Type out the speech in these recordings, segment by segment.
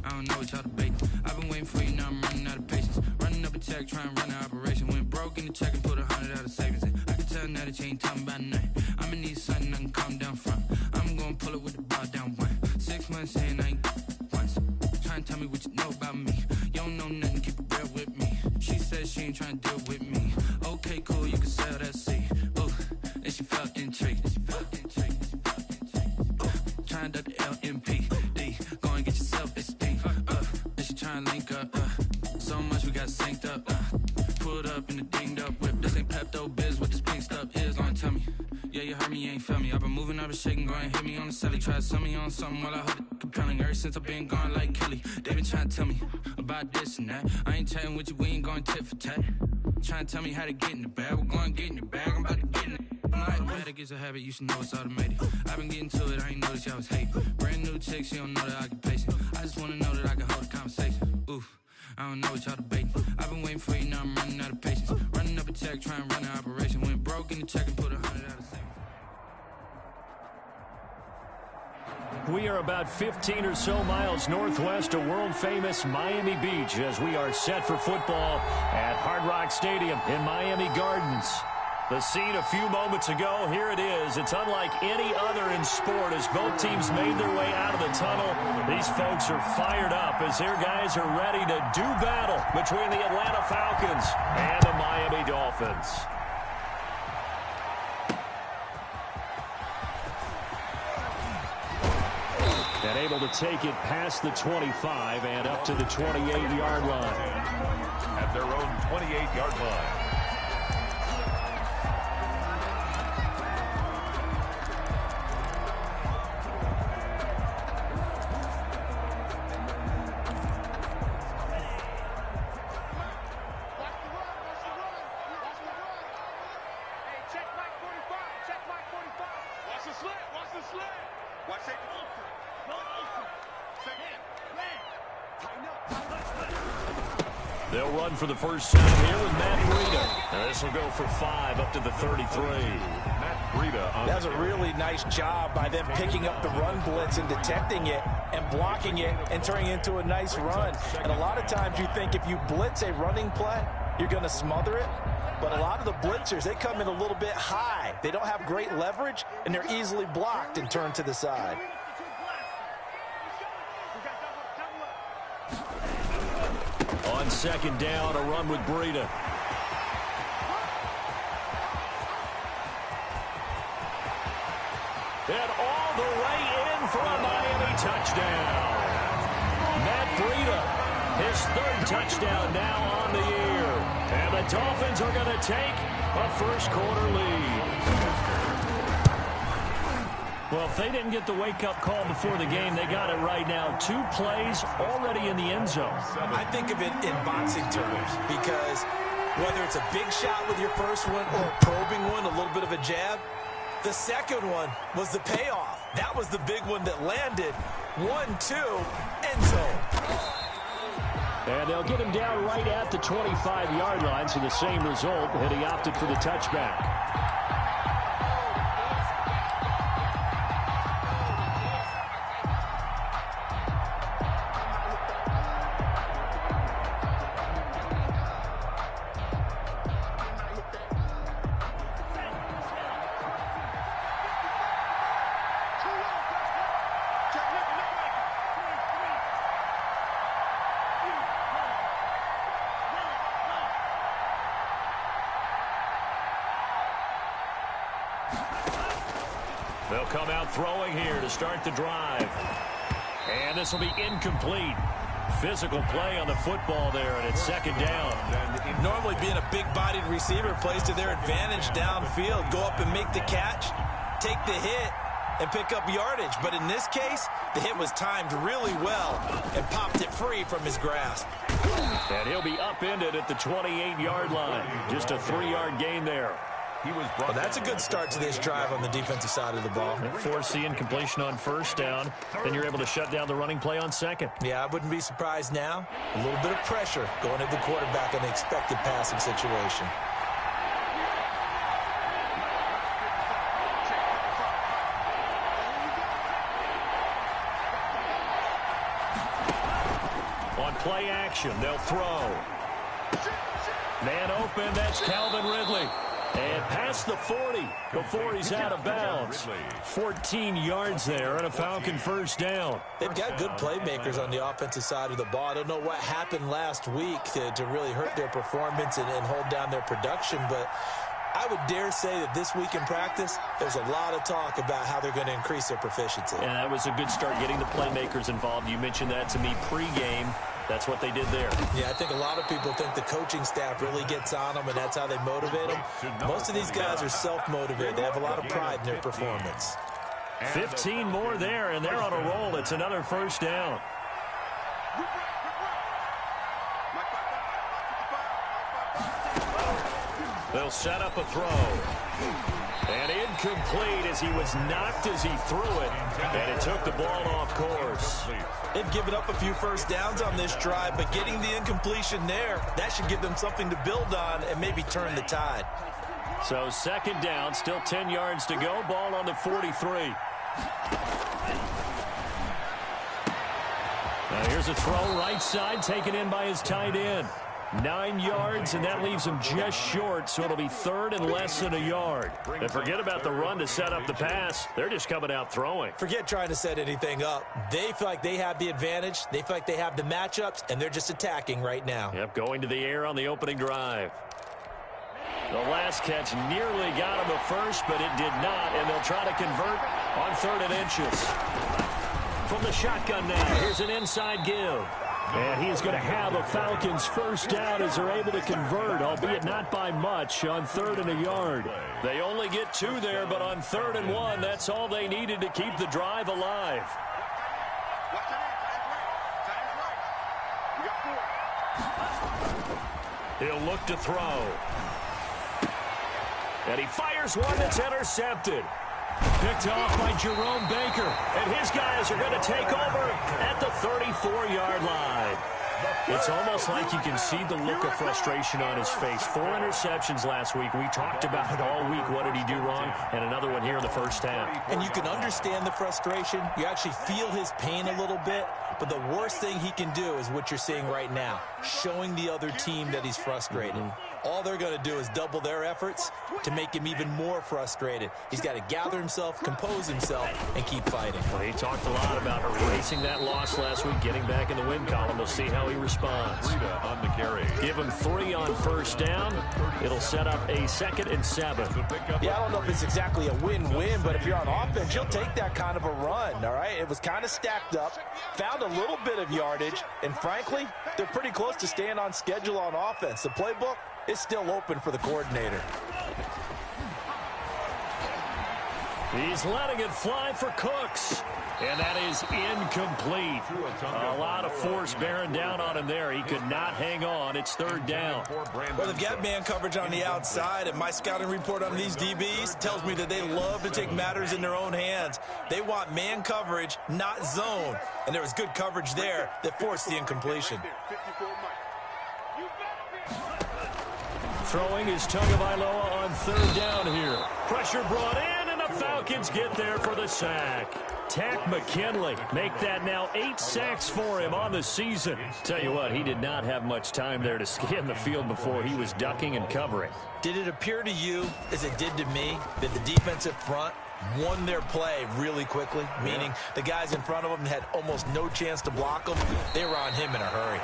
I don't know what y'all debating. I've been waiting for you, now I'm running out of patience. Running up a check, trying to run an operation. Went broke in the check and put 100 out of savings in. I can tell now that you ain't talking about nothing. I'ma need something I can calm down from. I'm gonna pull it with the ball down one. 6 months in, I ain't once. Trying to tell me what you know about me. You don't know nothing, keep it real with me. She said she ain't trying to deal with me. Okay, cool, you can sell that seat. Ooh, and she felt intrigued. Trying to the LMPD. Go and get yourself esteem. And she trying to link up. So much we got synced up. Pulled up in the dinged up whip. This ain't Pepto Biz, what this pink stuff is. Gonna tell me. Yeah, you heard me, you ain't felt me. I've been moving, I've been shaking, go and hit me on the celly. Try to sell me on something while I hold it compelling. Ever since I've been gone like Kelly, they been trying to tell me about this and that. I ain't chatting with you, we ain't going tit for tat. Trying to tell me how to get in the bag. We're going to get in the bag, I'm about to get in it. I'm like, better get a habit, you should know it's automated. I've been getting to it, I ain't noticed y'all was hating. Brand new chick, she don't know the occupation. I just wanna know that I can hold a conversation. Oof, I don't know what y'all debating. I've been waiting for you, now I'm running out of patience. Running up a check, trying to run an operation. Went broke in the check and put 100 out of savings. We are about 15 or so miles northwest of world-famous Miami Beach as we are set for football at Hard Rock Stadium in Miami Gardens. The scene a few moments ago, here it is. It's unlike any other in sport as both teams made their way out of the tunnel. These folks are fired up as their guys are ready to do battle between the Atlanta Falcons and the Miami Dolphins. And able to take it past the 25 and up to the 28-yard line. At their own 28-yard line. They'll run for the first time here with Matt Bgdean. And this will go for 5 up to the 33. Matt Bgdean. That was a really nice job by them picking up the run blitz and detecting it and blocking it and turning it into a nice run. And a lot of times you think if you blitz a running play, you're going to smother it. But a lot of the blitzers, they come in a little bit high. They don't have great leverage, and they're easily blocked and turned to the side. On second down, a run with Bgdean. And all the way in for a Miami touchdown. Matt Bgdean, his third touchdown now on the year. And the Dolphins are going to take a first-quarter lead. Well, if they didn't get the wake-up call before the game, they got it right now. 2 plays already in the end zone. I think of it in boxing terms because whether it's a big shot with your first one or a probing one, a little bit of a jab, the second one was the payoff. That was the big one that landed. 1-2, end zone. And they'll get him down right at the 25-yard line, so the same result, and he opted for the touchback. They'll come out throwing here to start the drive. And this will be incomplete. Physical play on the football there, and it's second down. Normally being a big-bodied receiver plays to their advantage downfield. Go up and make the catch, take the hit, and pick up yardage. But in this case, the hit was timed really well and popped it free from his grasp. And he'll be upended at the 28-yard line. Just a 3-yard gain there. Well, that's a good start to this drive on the defensive side of the ball. Force the incompletion on first down. Then you're able to shut down the running play on second. Yeah, I wouldn't be surprised now. A little bit of pressure going at the quarterback in an expected passing situation. On play action, they'll throw. Man open, that's Calvin Ridley. And past the 40 before he's out of bounds. 14 yards there and a Falcon first down. They've got good playmakers on the offensive side of the ball. I don't know what happened last week to really hurt their performance and hold down their production, but I would dare say that this week in practice, there's a lot of talk about how they're going to increase their proficiency. And that was a good start getting the playmakers involved. You mentioned that to me pregame. That's what they did there. Yeah, I think a lot of people think the coaching staff really gets on them, and that's how they motivate them. Most of these guys are self-motivated. They have a lot of pride in their performance. 15 more there, and they're on a roll. It's another first down. They'll set up a throw. And incomplete as he was knocked as he threw it. And it took the ball off course. They've given up a few first downs on this drive, but getting the incompletion there, that should give them something to build on and maybe turn the tide. So second down, still 10 yards to go. Ball on the 43. Now here's a throw right side, taken in by his tight end. 9 yards, and that leaves him just short, so it'll be third and less than a yard. And forget about the run to set up the pass. They're just coming out throwing. Forget trying to set anything up. They feel like they have the advantage. They feel like they have the matchups, and they're just attacking right now. Yep, going to the air on the opening drive. The last catch nearly got him a first, but it did not, and they'll try to convert on 3rd and inches. From the shotgun now, here's an inside give. And he is going to have a Falcons first down as they're able to convert, albeit not by much, on 3rd and a yard. They only get 2 there, but on 3rd and 1, that's all they needed to keep the drive alive. He'll look to throw. And he fires one that's intercepted. Picked off by Jerome Baker. And his guys are going to take over at the 34-yard line. It's almost like you can see the look of frustration on his face. 4 interceptions last week. We talked about it all week. What did he do wrong? And another one here in the first half. And you can understand the frustration. You actually feel his pain a little bit. But the worst thing he can do is what you're seeing right now, showing the other team that he's frustrated. All they're going to do is double their efforts to make him even more frustrated. He's got to gather himself, compose himself, and keep fighting. Well, he talked a lot about erasing that loss last week, getting back in the win column. We'll see how he responds. On the carry. Give him 3 on first down. It'll set up a 2nd and 7. Yeah, I don't know if it's exactly a win-win, but if you're on offense, you'll take that kind of a run, all right? It was kind of stacked up, found a little bit of yardage, and frankly, they're pretty close to staying on schedule on offense. The playbook is still open for the coordinator. He's letting it fly for Cooks. And that is incomplete. A lot of force bearing down on him there. He could not hang on. It's 3rd down. Well, they've got man coverage on the outside, and my scouting report on these DBs tells me that they love to take matters in their own hands. They want man coverage, not zone. And there was good coverage there that forced the incompletion. Throwing is Tagovailoa on 3rd down here. Pressure brought in, and the Falcons get there for the sack. Tack McKinley make that now 8 sacks for him on the season. Tell you what, he did not have much time there to scan the field before he was ducking and covering. Did it appear to you, as it did to me, that the defensive front won their play really quickly? Meaning the guys in front of them had almost no chance to block them. They were on him in a hurry.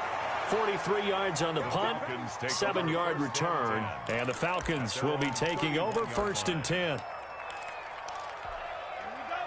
43 yards on the punt, 7-yard return, and the Falcons will be taking over 1st and 10.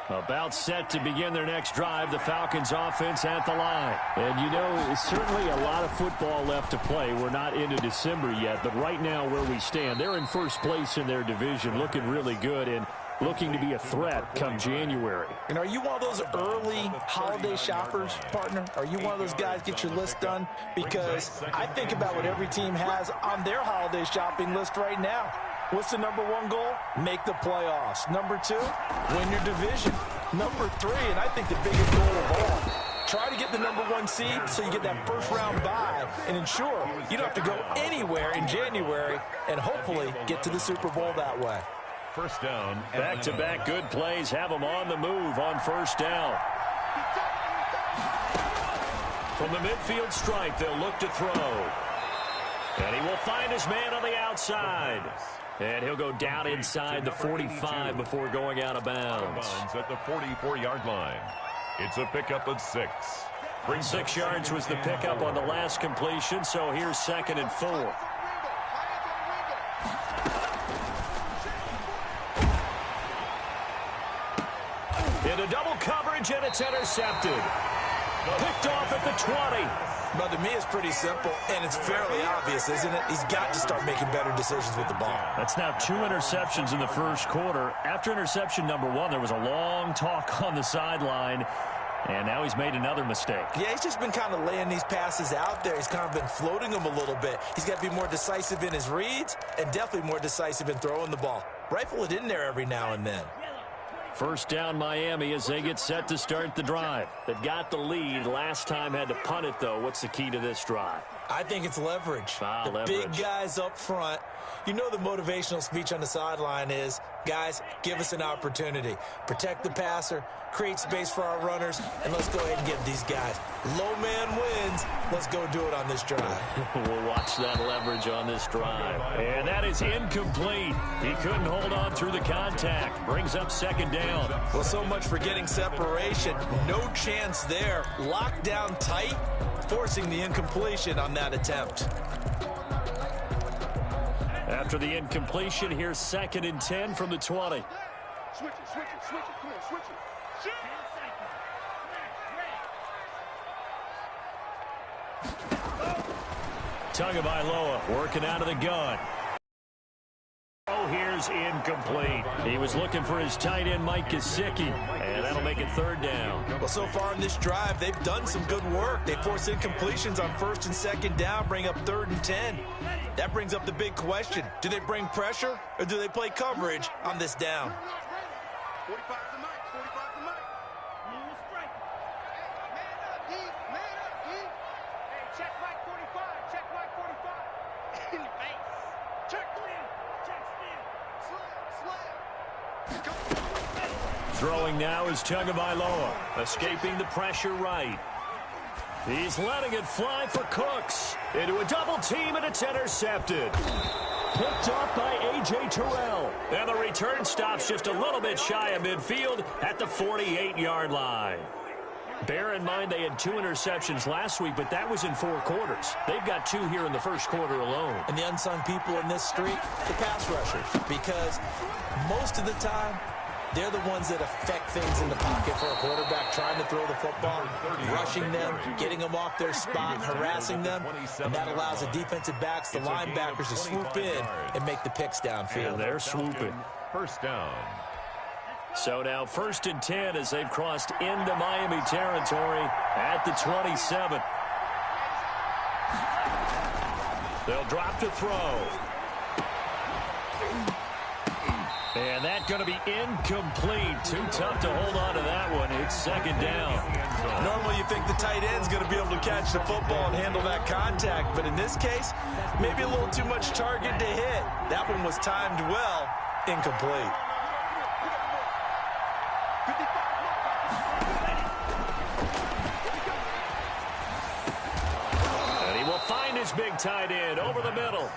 About set to begin their next drive, the Falcons offense at the line. And you know, it's certainly a lot of football left to play. We're not into December yet, but right now where we stand, they're in first place in their division, looking really good and looking to be a threat come January. And are you one of those early holiday shoppers, partner? Are you one of those guys get your list done? Because I think about what every team has on their holiday shopping list right now. What's the #1 goal? Make the playoffs. #2, win your division. #3, and I think the biggest goal of all, try to get the #1 seed so you get that first-round bye and ensure you don't have to go anywhere in January and hopefully get to the Super Bowl that way. First down. Back-to-back good plays have them on the move on first down. From the midfield stripe, they'll look to throw. And he will find his man on the outside. And he'll go down inside the 45 before going out of bounds. At the 44-yard line. It's a pickup of 6. 6 yards was the pickup on the last completion, so here's 2nd and 4. Into double coverage, and it's intercepted. Picked off at the 20. But to me, it's pretty simple, and it's fairly obvious, isn't it? He's got to start making better decisions with the ball. That's now 2 interceptions in the first quarter. After interception number 1, there was a long talk on the sideline, and now he's made another mistake. Yeah, he's just been kind of laying these passes out there. He's kind of been floating them a little bit. He's got to be more decisive in his reads and definitely more decisive in throwing the ball. Rifle it in there every now and then. First down Miami as they get set to start the drive. They've got the lead. Last time had to punt it, though. What's the key to this drive? I think it's leverage. The big guys up front. You know the motivational speech on the sideline is, guys, give us an opportunity. Protect the passer, create space for our runners, and let's go ahead and get these guys. Low man wins. Let's go do it on this drive. We'll watch that leverage on this drive. And that is incomplete. He couldn't hold on through the contact. Brings up 2nd down. Well, so much for getting separation. No chance there. Locked down tight, forcing the incompletion on that attempt. After the incompletion, here's 2nd and 10 from the 20. Switch it. Come on, switch it. Tagovailoa working out of the gun. Oh, here's incomplete. He was looking for his tight end, Mike Gesicki, and that'll make it 3rd down. Well, so far in this drive, they've done some good work. They force incompletions on 1st and 2nd down, bring up 3rd and 10. That brings up the big question. Do they bring pressure, or do they play coverage on this down? 45 the mic. Move straight. Man up, D. Hey, check right 45. In the face. Check spin. Throwing now is Tagovailoa, escaping the pressure right. He's letting it fly for Cooks. Into a double team, and it's intercepted. Picked off by A.J. Terrell. And the return stops just a little bit shy of midfield at the 48-yard line. Bear in mind they had 2 interceptions last week, but that was in 4 quarters. They've got 2 here in the first quarter alone. And the unsung people in this streak, the pass rushers, because most of the time, they're the ones that affect things in the pocket for a quarterback, trying to throw the football, rushing them, getting them off their spot, harassing them, and that allows the defensive backs, the linebackers to swoop in and make the picks downfield. And they're swooping. 1st down. So now 1st and 10 as they've crossed into Miami territory at the 27. They'll drop to throw. And that's going to be incomplete. Too tough to hold on to that one. It's 2nd down. Normally you think the tight end's going to be able to catch the football and handle that contact, but in this case, maybe a little too much target to hit. That one was timed well, incomplete. And he will find his big tight end over the middle.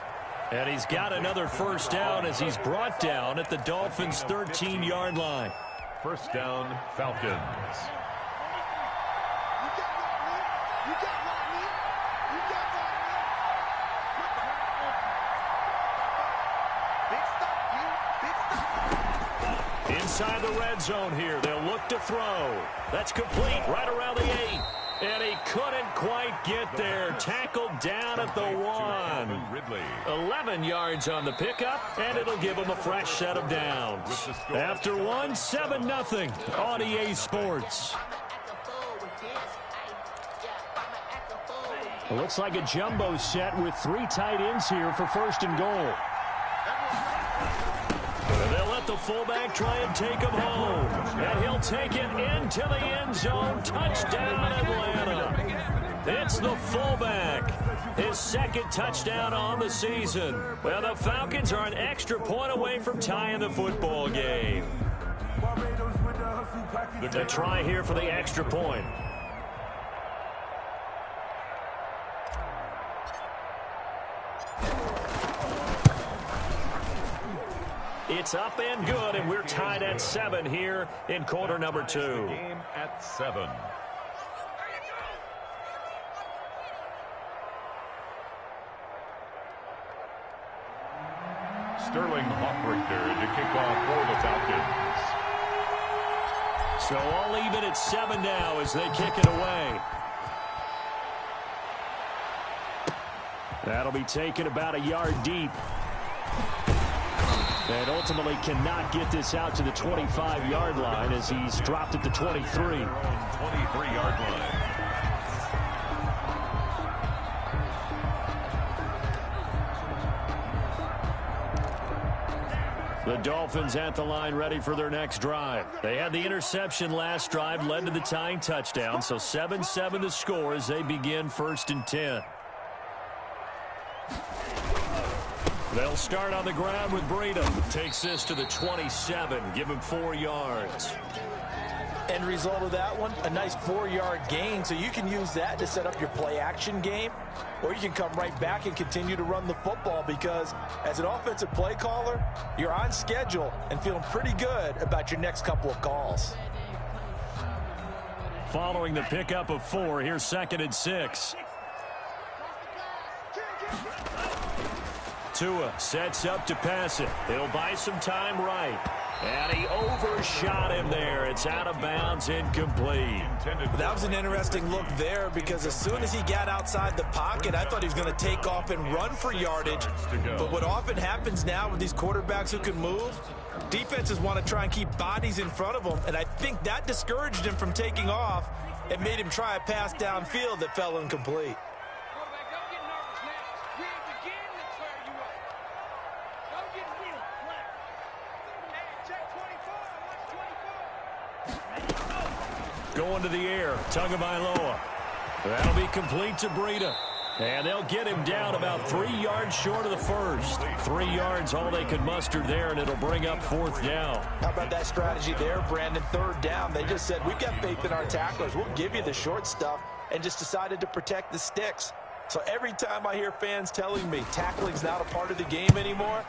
And he's got another 1st down as he's brought down at the Dolphins' 13-yard line. 1st down, Falcons. Inside the red zone here. They'll look to throw. That's complete right around the 8. And he couldn't quite get there. Tackled down at the 1. 11 yards on the pickup, and it'll give him a fresh set of downs. After 1, 7-0 on EA Sports. It looks like a jumbo set with 3 tight ends here for 1st and goal. And they'll let the fullback try and take him home. And he'll take it into the end zone. Touchdown, Atlanta. It's the fullback. His 2nd touchdown on the season. Well, the Falcons are an extra point away from tying the football game. The try here for the extra point. It's up and good, and we're tied at 7 here in quarter number 2. Game at 7. Sterling Hoffrichter to kick off for the Falcons. So all even at 7 now as they kick it away. That'll be taken about a yard deep. And ultimately cannot get this out to the 25-yard line as he's dropped at the 23. 23-yard line. The Dolphins at the line ready for their next drive. They had the interception last drive, led to the tying touchdown, so 7-7 the score as they begin 1st and 10. They'll start on the ground with Bgdean. Takes this to the 27, give him 4 yards. End result of that one, a nice 4-yard gain, so you can use that to set up your play-action game, or you can come right back and continue to run the football because as an offensive play caller, you're on schedule and feeling pretty good about your next couple of calls. Following the pickup of 4, here's 2nd and 6. Tua sets up to pass it. He'll buy some time right. And he overshot him there. It's out of bounds, incomplete. That was an interesting look there because as soon as he got outside the pocket, I thought he was going to take off and run for yardage. But what often happens now with these quarterbacks who can move, defenses want to try and keep bodies in front of them. And I think that discouraged him from taking off and made him try a pass downfield that fell incomplete. Going to the air, Tagovailoa. That'll be complete to Bgdean. And they'll get him down about 3 yards short of the first. 3 yards all they could muster there, and it'll bring up 4th down. How about that strategy there, Brandon? 3rd down. They just said, we've got faith in our tacklers. We'll give you the short stuff, and just decided to protect the sticks. So every time I hear fans telling me tackling's not a part of the game anymore,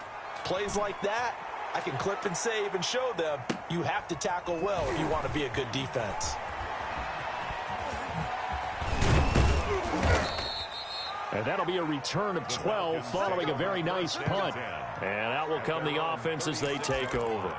plays like that, I can clip and save and show them you have to tackle well if you want to be a good defense. And that'll be a return of 12 following a very nice punt. And out will come the offense as they take over.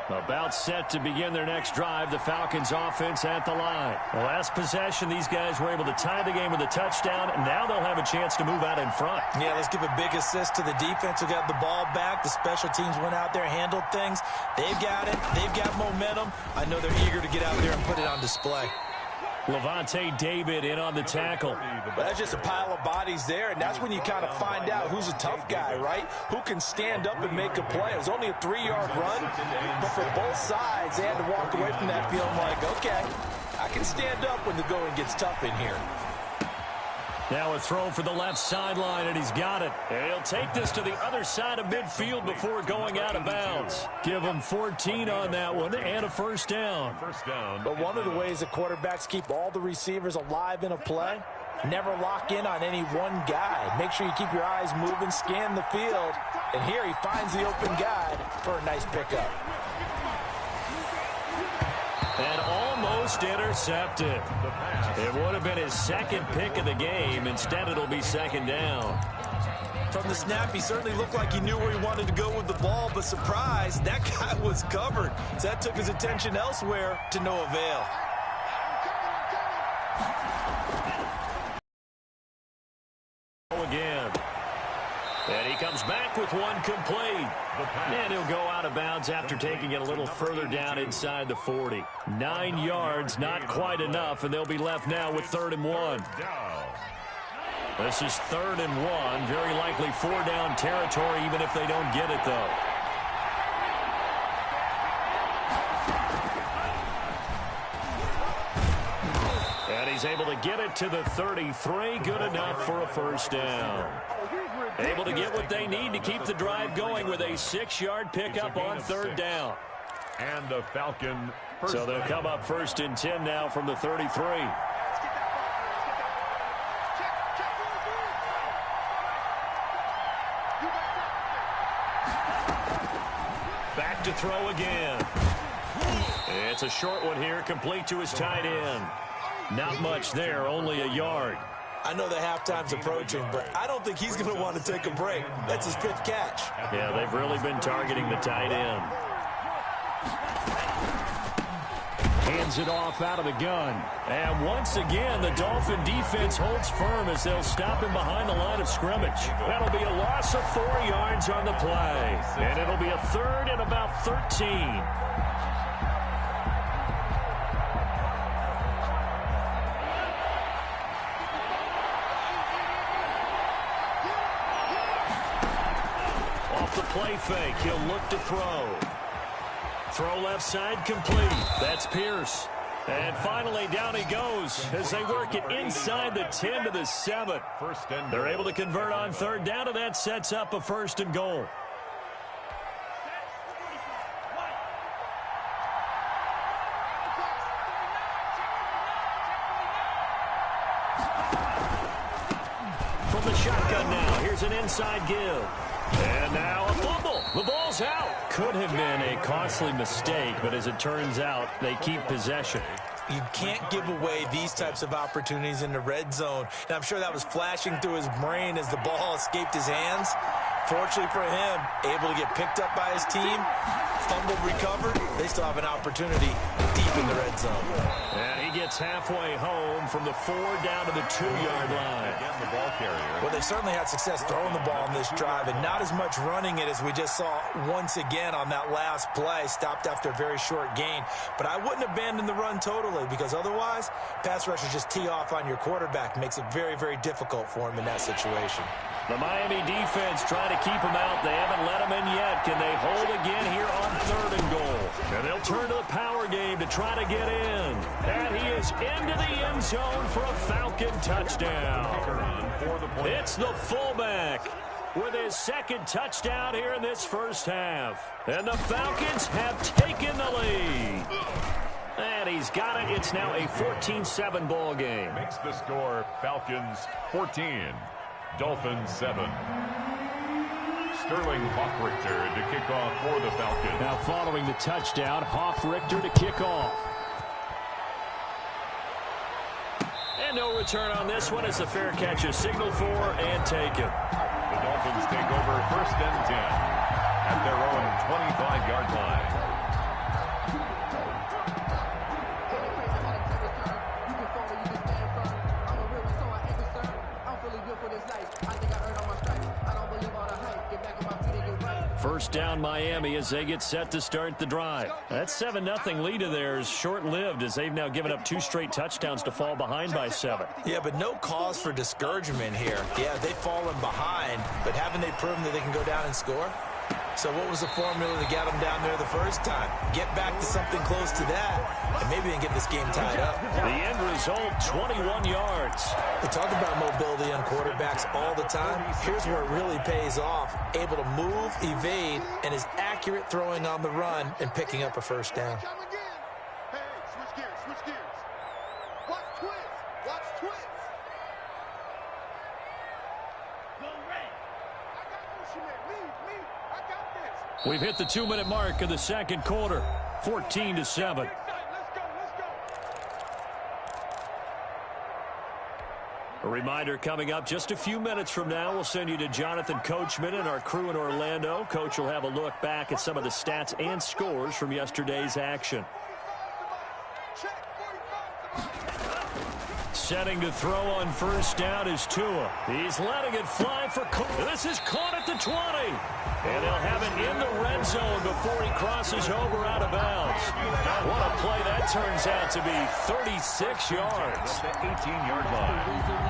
About set to begin their next drive, the Falcons offense at the line. The last possession, these guys were able to tie the game with a touchdown, and now they'll have a chance to move out in front. Yeah, let's give a big assist to the defense who got the ball back. The special teams went out there, handled things. They've got it. They've got momentum. I know they're eager to get out there and put it on display. Levante David in on the tackle. Well, that's just a pile of bodies there, and that's when you kind of find out who's a tough guy, right? Who can stand up and make a play. It was only a 3-yard run, but for both sides, they had to walk away from that feeling like, okay, I can stand up when the going gets tough in here. Now a throw for the left sideline, and he's got it. And he'll take this to the other side of midfield before going out of bounds. Give him 14 on that one and a 1st down. But one of the ways that quarterbacks keep all the receivers alive in a play, never lock in on any one guy. Make sure you keep your eyes moving, scan the field. And here he finds the open guy for a nice pickup. And almost intercepted. It would have been his 2nd pick of the game. Instead, it'll be 2nd down. From the snap, he certainly looked like he knew where he wanted to go with the ball, but surprise, that guy was covered. So that took his attention elsewhere to no avail. Again. And he comes back with one complete. And he'll go out of bounds after taking it a little further down inside the 40. 9 yards, not quite enough, and they'll be left now with 3rd and 1. This is 3rd and 1. Very likely 4-down territory, even if they don't get it, though. And he's able to get it to the 33. Good enough for a 1st down. Able to get what they need to keep the drive going with a 6-yard pickup on 3rd down. And the Falcon. So they'll come up 1st and 10 now from the 33. to throw again. It's a short one here, complete to his tight end. Not much there, only a yard. I know the halftime's approaching, but I don't think he's going to want to take a break. That's his 5th catch. Yeah, they've really been targeting the tight end. Hands it off out of the gun. And once again, the Dolphin defense holds firm as they'll stop him behind the line of scrimmage. That'll be a loss of 4 yards on the play. And it'll be a 3rd and about 13. Play fake. He'll look to throw. Throw left side complete. That's Pierce. And finally down he goes as they work it inside the 10 to the 7. They're able to convert on 3rd down, and that sets up a 1st and goal. From the shotgun now, here's an inside give. And now a fumble. The ball's out. Could have been a costly mistake, but as it turns out, they keep possession. You can't give away these types of opportunities in the red zone. And I'm sure that was flashing through his brain as the ball escaped his hands. Fortunately for him, able to get picked up by his team, fumbled, recovered. They still have an opportunity deep in the red zone. And he gets halfway home from the 4 down to the 2-yard line. Again, the ball carrier. Well, they've certainly had success throwing the ball in this drive, and not as much running it as we just saw once again on that last play, stopped after a very short gain. But I wouldn't abandon the run totally, because otherwise, pass rushers just tee off on your quarterback. Makes it very, very difficult for him in that situation. The Miami defense trying to keep him out. They haven't let him in yet. Can they hold again here on 3rd and goal? And they'll turn to the power game to try to get in. And he is into the end zone for a Falcon touchdown. It's the fullback with his 2nd touchdown here in this first half. And the Falcons have taken the lead. And he's got it. It's now a 14-7 ball game. Makes the score Falcons 14. Dolphins 7. Sterling Hoffrichter to kick off for the Falcons. Now following the touchdown, Hoffrichter to kick off. And no return on this one as the fair catch is signaled for and taken. The Dolphins take over 1st and 10 at their own 25-yard line. First down Miami as they get set to start the drive. That 7-0 lead of theirs short-lived as they've now given up 2 straight touchdowns to fall behind by 7. Yeah, but no cause for discouragement here. Yeah, they've fallen behind, but haven't they proven that they can go down and score? So what was the formula to get them down there the first time? Get back to something close to that, and maybe they can get this game tied up. The end result, 21 yards. We talk about mobility on quarterbacks all the time. Here's where it really pays off. Able to move, evade, and is accurate throwing on the run and picking up a 1st down. Hey, switch gears, switch gears. Watch twist, watch twist. Go red. I got motion there. Lead. I got this. We've hit the 2-minute mark of the 2nd quarter. 14-7. Let's go. A reminder coming up just a few minutes from now. We'll send you to Jonathan Coachman and our crew in Orlando. Coach will have a look back at some of the stats and scores from yesterday's action. Setting to throw on 1st down is Tua. He's letting it fly for this is caught at the 20. And they'll have it in the red zone before he crosses over out of bounds. What a play that turns out to be. 36 yards. The 18-yard line.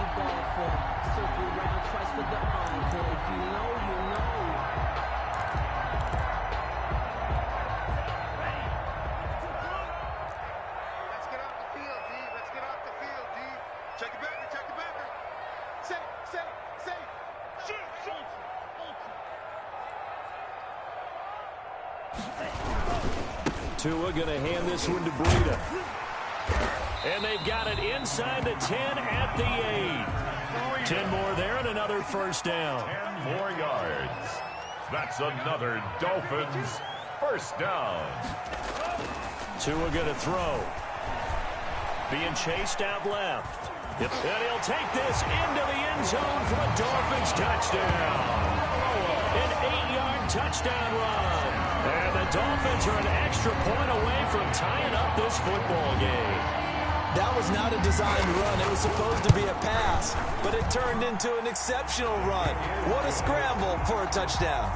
Tua going to hand this one to Breida. And they've got it inside the 10 at the 8. 10 more there and another 1st down. 10 more yards. That's another Dolphins First down. Tua going to throw. Being chased out left. And he'll take this into the end zone for a Dolphins touchdown. An 8-yard touchdown run. And the Dolphins are an extra point away from tying up this football game. That was not a designed run. It was supposed to be a pass, but it turned into an exceptional run. What a scramble for a touchdown.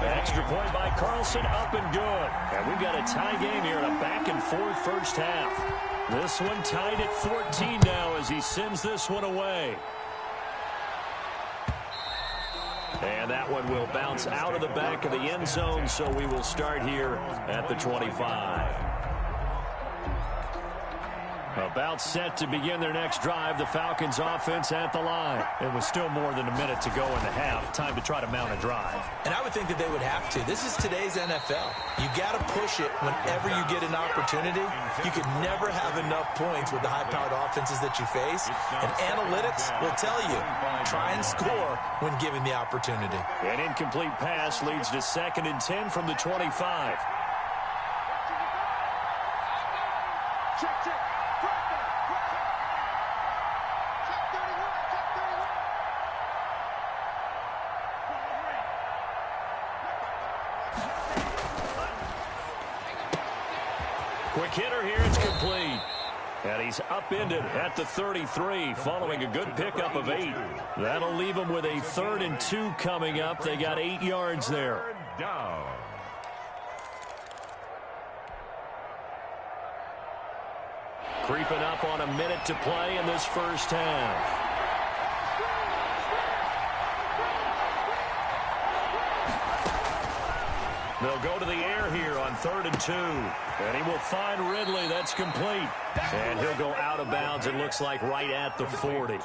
Extra point by Carlson, up and good. And we've got a tie game here in a back-and-forth first half. This one tied at 14 now as he sends this one away. And that one will bounce out of the back of the end zone, so we will start here at the 25. About set to begin their next drive, the Falcons offense at the line. It was still more than a minute to go in the half. Time to try to mount a drive. And I would think that they would have to. This is today's NFL. You got to push it whenever you get an opportunity. You could never have enough points with the high-powered offenses that you face. And analytics will tell you, try and score when given the opportunity. An incomplete pass leads to 2nd and 10 from the 25. Check, check. Quick hitter here, it's complete. And he's upended at the 33 following a good pickup of 8. That'll leave him with a 3rd and 2 coming up. They got 8 yards there. Down. Creeping up on a minute to play in this first half. They'll go to the air here on 3rd and 2. And he will find Ridley. That's complete. And he'll go out of bounds, it looks like, right at the 40.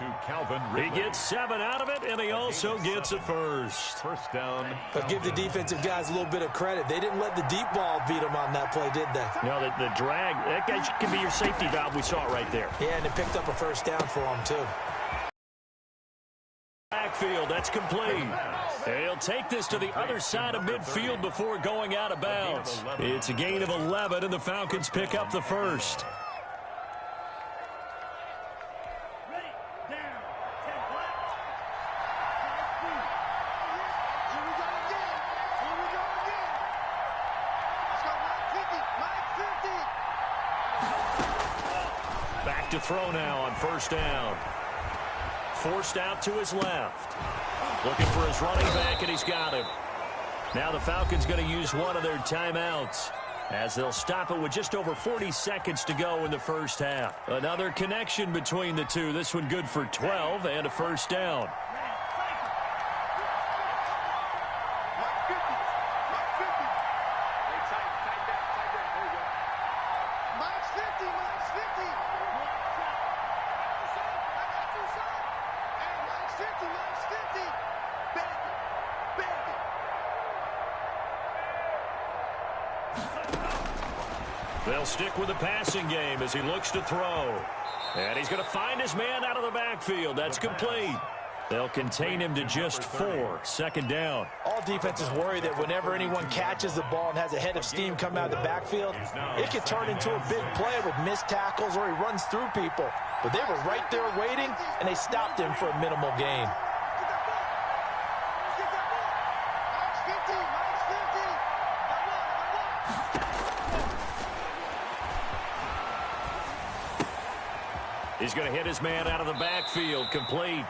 He gets 7 out of it, and he also gets a first. First down. But give the defensive guys a little bit of credit. They didn't let the deep ball beat them on that play, did they? No, the drag, that guy can be your safety valve. We saw it right there. Yeah, and it picked up a first down for them, too. Backfield, that's complete. He'll take this to the other side of midfield before going out of bounds. It's a gain of 11, and the Falcons pick up the first. Back to throw now on first down. Forced out to his left. Looking for his running back, and he's got him. Now the Falcons going to use one of their timeouts as they'll stop it with just over 40 seconds to go in the first half. Another connection between the two. This one good for 12 and a first down. They'll stick with the passing game as he looks to throw. And he's going to find his man out of the backfield. That's complete. They'll contain him to just 4. Second down. All defenses worry that whenever anyone catches the ball and has a head of steam come out of the backfield, it could turn into a big play with missed tackles or he runs through people. But they were right there waiting, and they stopped him for a minimal gain. He's going to hit his man out of the backfield, complete.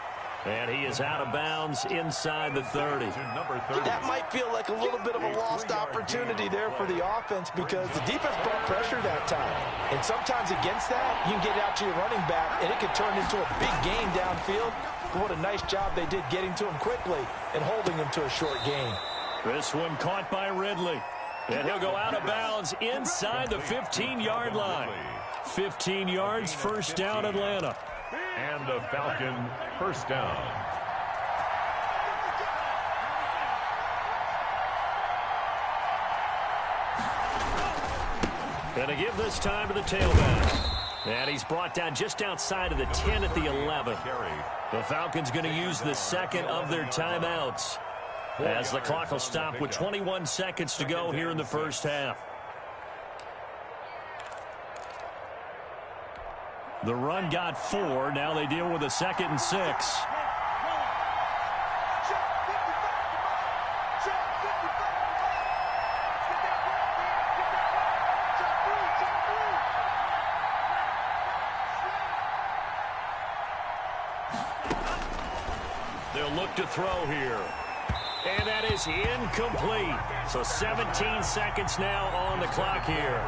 And he is out of bounds inside the 30. That might feel like a little bit of a lost opportunity there for the offense because the defense brought pressure that time. And sometimes against that, you can get out to your running back, and it could turn into a big gain downfield. But what a nice job they did getting to him quickly and holding him to a short gain. This one caught by Ridley. And he'll go out of bounds inside the 15-yard line. 15 yards, first down, Atlanta. And a Falcon first down. Going to give this time to the tailback. And he's brought down just outside of the 10 at the 11. The Falcons going to use the second of their timeouts. as the clock will stop with 21 seconds to go here in the first half. The run got 4. Now they deal with a 2nd and 6. They'll look to throw here. And that is incomplete. So 17 seconds now on the clock here.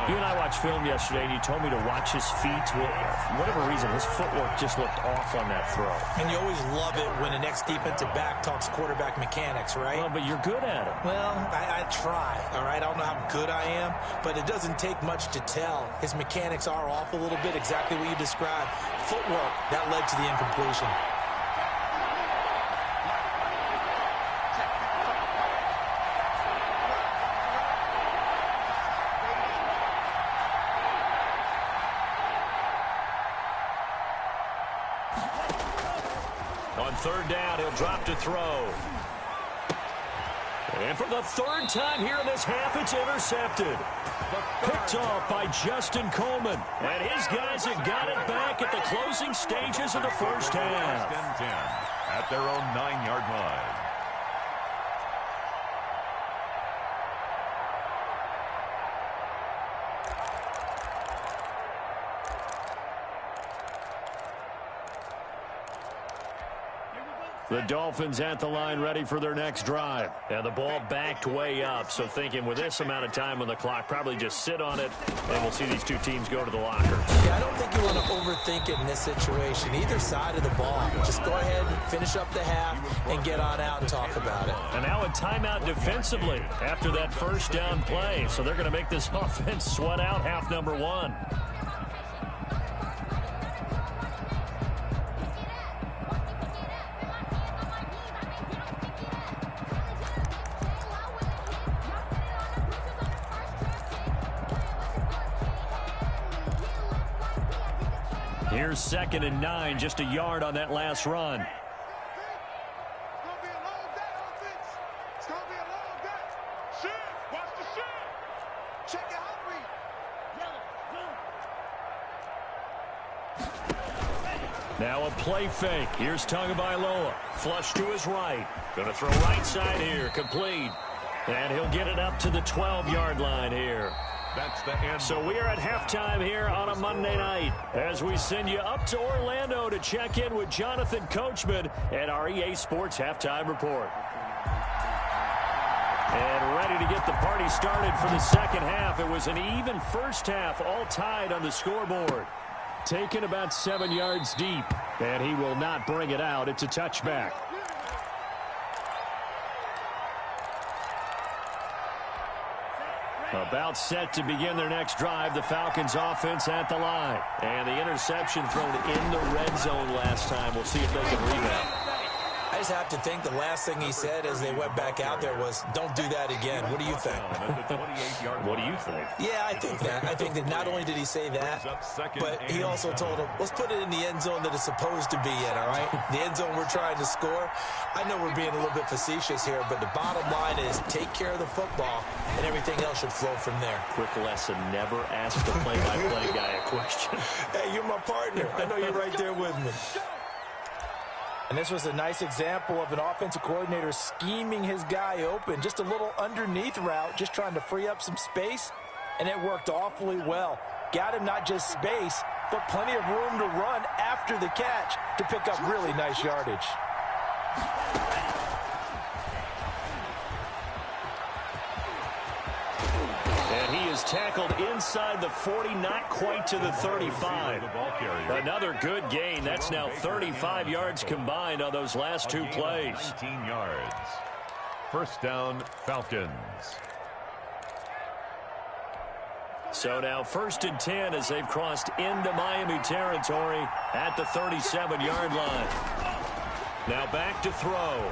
You and I watched film yesterday, and you told me to watch his feet. Well, for whatever reason, his footwork just looked off on that throw. And you always love it when the next defensive back talks quarterback mechanics, right? Well, but you're good at it. Well, I try, all right? I don't know how good I am, but it doesn't take much to tell. His mechanics are off a little bit, exactly what you described. Footwork, that led to the incompletion. On 3rd down, he'll drop to throw. And for the 3rd time here in this half, it's intercepted. Picked off by Justin Coleman. And his guys have got it back at the closing stages of the first half. 10 at their own 9-yard line. The Dolphins at the line ready for their next drive. And the ball backed way up, so thinking with this amount of time on the clock, probably just sit on it, and we'll see these two teams go to the lockers. Yeah, I don't think you want to overthink it in this situation. Either side of the ball. Just go ahead and finish up the half and get on out and talk about it. And now a timeout defensively after that first down play. So they're going to make this offense sweat out half number 1. Here's 2nd and 9, just a yard on that last run. Now a play fake. Here's Tagovailoa. Flush to his right. Going to throw right side here. Complete. And he'll get it up to the 12-yard line here. That's the end. So we are at halftime here on a Monday night as we send you up to Orlando to check in with Jonathan Coachman at our EA Sports Halftime Report. And ready to get the party started for the second half. It was an even first half, all tied on the scoreboard. Taken about 7 yards deep, and he will not bring it out. It's a touchback. About set to begin their next drive. The Falcons offense at the line. And the interception thrown in the red zone last time. We'll see if they can rebound. I just have to think the last thing he said as they went back out there was, don't do that again. What do you think? What do you think? Yeah, I think that. I think that not only did he say that, but he also told him, let's put it in the end zone that it's supposed to be in, all right? The end zone we're trying to score. I know we're being a little bit facetious here, but the bottom line is take care of the football, and everything else should flow from there. Quick lesson, never ask the play-by-play guy a question. Hey, you're my partner. I know you're right there with me. And this was a nice example of an offensive coordinator scheming his guy open. Just a little underneath route, just trying to free up some space, and it worked awfully well. Got him not just space, but plenty of room to run after the catch to pick up really nice yardage. And he is tackled inside the 40, not quite to the 35. Another good gain. That's now 35 yards combined on those last two plays. 19 yards. First down, Falcons. So now 1st and 10 as they've crossed into Miami territory at the 37-yard line. Now back to throw.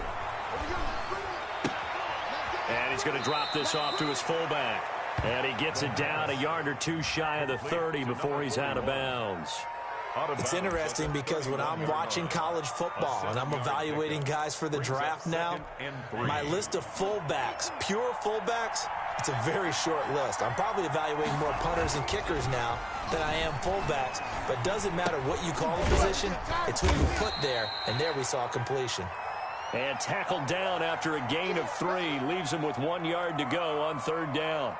And he's going to drop this off to his fullback. And he gets it down a yard or two shy of the 30 before he's out of bounds. It's interesting because when I'm watching college football and I'm evaluating guys for the draft now, my list of fullbacks, pure fullbacks, it's a very short list. I'm probably evaluating more punters and kickers now than I am fullbacks, but it doesn't matter what you call a position, it's who you put there, and there we saw completion. And tackled down after a gain of 3, leaves him with 1 yard to go on 3rd down.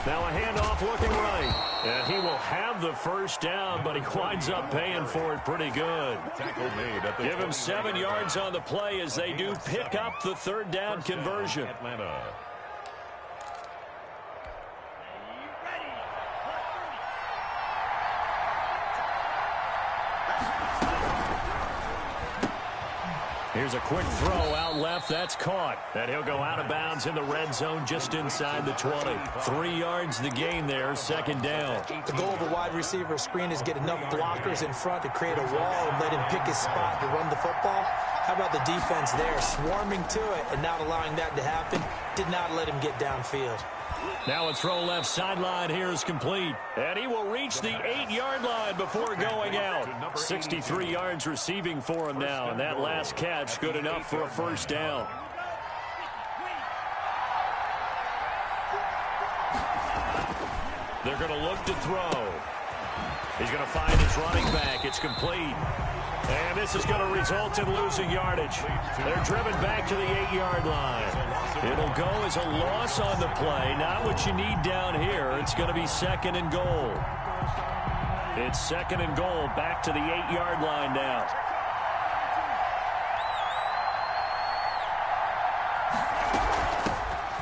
Now a handoff looking right. And he will have the first down, but he winds up paying for it pretty good. Give him 7 yards on the play as they do pick up the 3rd down conversion. Here's a quick throw out left. That's caught. And he'll go out of bounds in the red zone just inside the 20. 3 yards the gain there, 2nd down. The goal of a wide receiver screen is get enough blockers in front to create a wall and let him pick his spot to run the football. How about the defense there, swarming to it and not allowing that to happen? Did not let him get downfield. Now a throw left sideline here is complete. And he will reach the 8-yard line before going out. 63 yards receiving for him now. And that last catch good enough for a first down. They're going to look to throw. He's going to find his running back. It's complete. And this is going to result in losing yardage. They're driven back to the 8-yard line. It'll go as a loss on the play. Not what you need down here. It's going to be 2nd and goal. It's 2nd and goal, back to the 8-yard line now.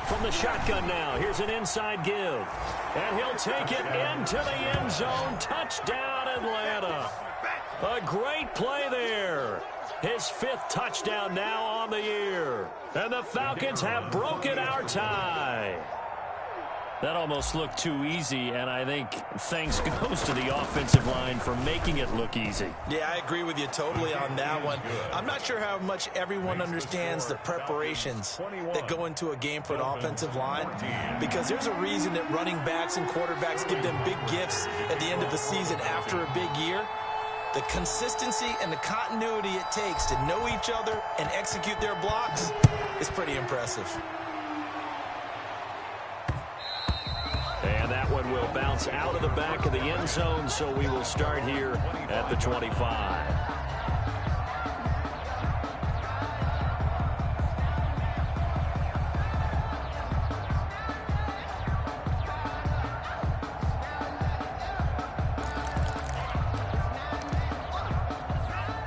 From the shotgun now, here's an inside give. And he'll take it into the end zone. Touchdown, Atlanta. A great play there. His 5th touchdown now on the year. And the Falcons have broken our tie. That almost looked too easy, and I think thanks goes to the offensive line for making it look easy. Yeah, I agree with you totally on that one. I'm not sure how much everyone understands the preparations that go into a game for an offensive line, because there's a reason that running backs and quarterbacks give them big gifts at the end of the season after a big year. The consistency and the continuity it takes to know each other and execute their blocks is pretty impressive. And that one will bounce out of the back of the end zone, so we will start here at the 25.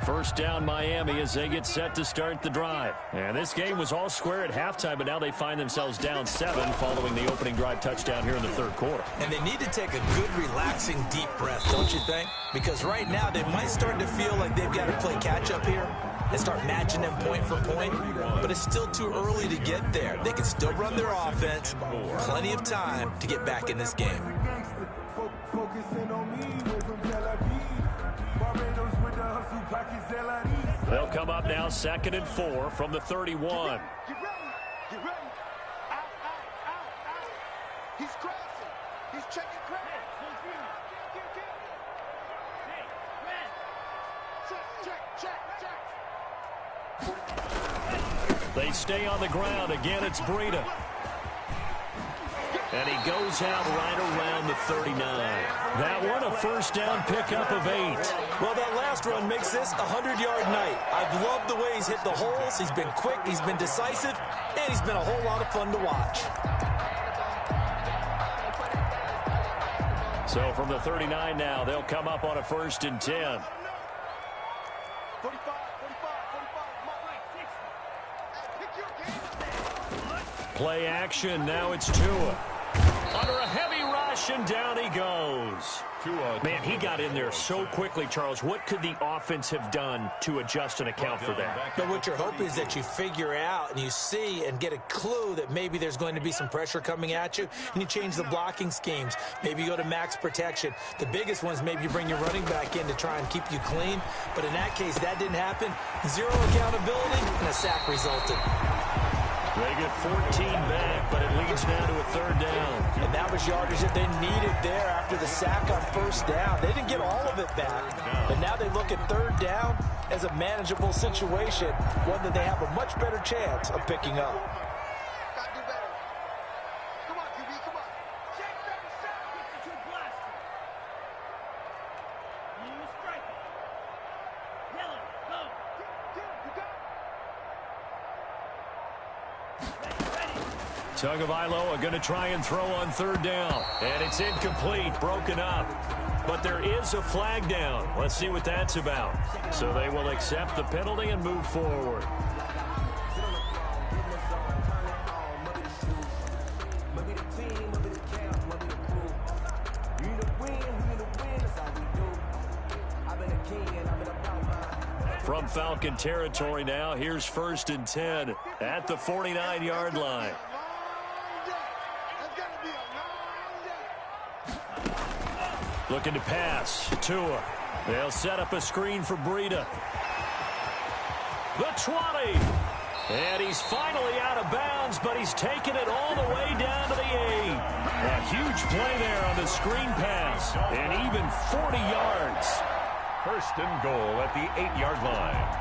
First down Miami as they get set to start the drive. And this game was all square at halftime, but now they find themselves down 7 following the opening drive touchdown here in the 3rd quarter. And they need to take a good, relaxing, deep breath, don't you think? Because right now they might start to feel like they've got to play catch-up here and start matching them point for point. But it's still too early to get there. They can still run their offense. Plenty of time to get back in this game. They'll come up now 2nd and 4 from the 31. Get ready. Get ready. Out. He's crossing. He's checking credit. Check. They stay on the ground. Again, it's Bgdean. And he goes out right around the 39. That one, a first down pickup of 8. Well, that last run makes this a 100-yard night. I've loved the way he's hit the holes. He's been quick, he's been decisive, and he's been a whole lot of fun to watch. So from the 39 now, they'll come up on a 1st and 10. 45. Play action. Now it's Tua. under a heavy rush, and down he goes. Man, he got in there so quickly, Charles. What could the offense have done to adjust and account for that? But what you're hoping is that you figure out and you see and get a clue that maybe there's going to be some pressure coming at you, and you change the blocking schemes. Maybe you go to max protection. The biggest one is maybe you bring your running back in to try and keep you clean. But in that case, that didn't happen. Zero accountability, and a sack resulted. They get 14 back, but it leads now to a 3rd down. And that was yardage that they needed there after the sack on 1st down. They didn't get all of it back, but now they look at 3rd down as a manageable situation, one that they have a much better chance of picking up. Gotta do better. Come on, QB, come on. Check that shot. You got it. Tagovailoa going to try and throw on 3rd down. And it's incomplete, broken up. But there is a flag down. Let's see what that's about. So they will accept the penalty and move forward. From Falcon territory now, here's 1st and 10 at the 49-yard line. Looking to pass. Tua. They'll set up a screen for Breida. The 20. And he's finally out of bounds, but he's taken it all the way down to the 8. A huge play there on the screen pass. And even 40 yards. 1st and goal at the 8-yard line.